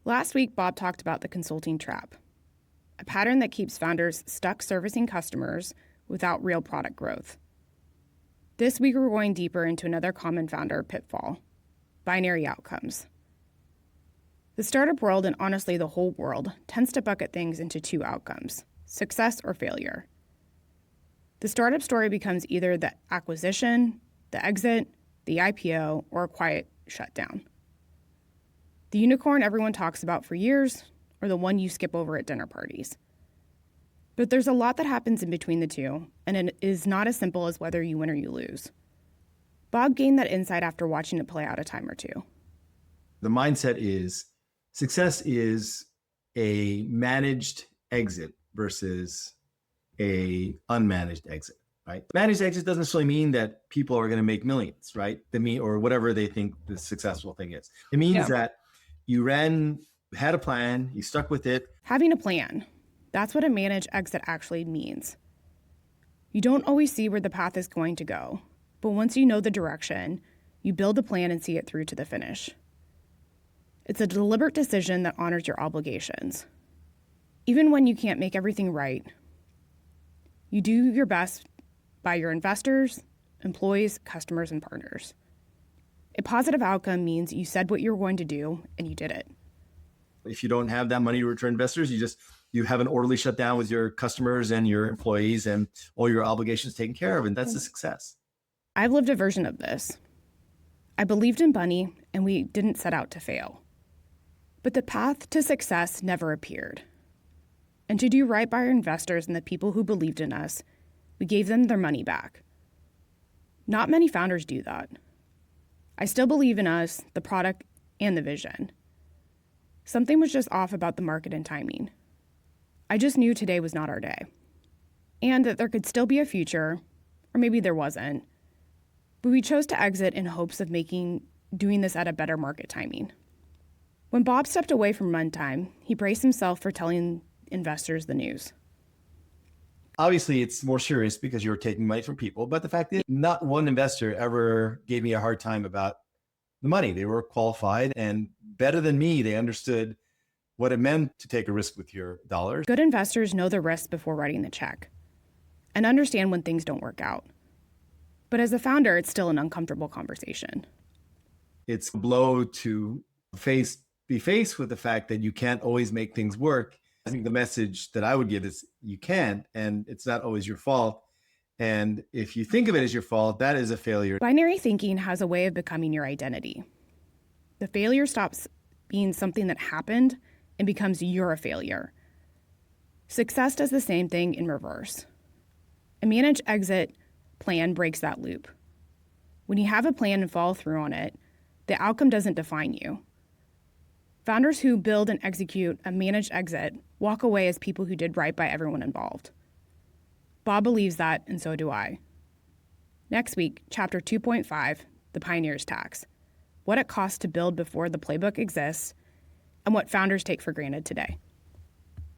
Last week, Bob talked about the consulting trap, a pattern that keeps founders stuck servicing customers without real product growth. This week, we're going deeper into another common founder pitfall: binary outcomes. The startup world, and honestly the whole world, tends to bucket things into two outcomes: success or failure. The startup story becomes either the acquisition, the exit, the IPO, or a quiet shutdown. The unicorn everyone talks about for years, or the one you skip over at dinner parties. But there's a lot that happens in between the two, and it is not as simple as whether you win or you lose. Bob gained that insight after watching it play out a time or two. The mindset is success is a managed exit versus a unmanaged exit, right? Managed exit doesn't necessarily mean that people are going to make millions, right? Or whatever they think the successful thing is. It means that you had a plan, you stuck with it. Having a plan. That's what a managed exit actually means. You don't always see where the path is going to go, but once you know the direction, you build a plan and see it through to the finish. It's a deliberate decision that honors your obligations. Even when you can't make everything right, you do your best by your investors, employees, customers, and partners. A positive outcome means you said what you were going to do and you did it. If you don't have that money to return investors, you have an orderly shutdown with your customers and your employees and all your obligations taken care of, and that's a success. I've lived a version of this. I believed in Bunny, and we didn't set out to fail. But the path to success never appeared. And to do right by our investors and the people who believed in us, we gave them their money back. Not many founders do that. I still believe in us, the product, and the vision. Something was just off about the market and timing. I just knew today was not our day. And that there could still be a future, or maybe there wasn't. But we chose to exit in hopes of doing this at a better market timing. When Bob stepped away from runtime, he braced himself for telling investors the news. Obviously, it's more serious because you're taking money from people, but the fact is, not one investor ever gave me a hard time about the money. They were qualified, and better than me, they understood what it meant to take a risk with your dollars. Good investors know the risk before writing the check and understand when things don't work out. But as a founder, it's still an uncomfortable conversation. It's a blow to be faced with the fact that you can't always make things work. I think the message that I would give is you can, and it's not always your fault. And if you think of it as your fault, that is a failure. Binary thinking has a way of becoming your identity. The failure stops being something that happened and becomes you're a failure. Success does the same thing in reverse. A managed exit plan breaks that loop. When you have a plan and follow through on it, the outcome doesn't define you. Founders who build and execute a managed exit walk away as people who did right by everyone involved. Bob believes that, and so do I. Next week, Chapter 2.5, The Pioneer's Tax: What it costs to build before the playbook exists, and what founders take for granted today.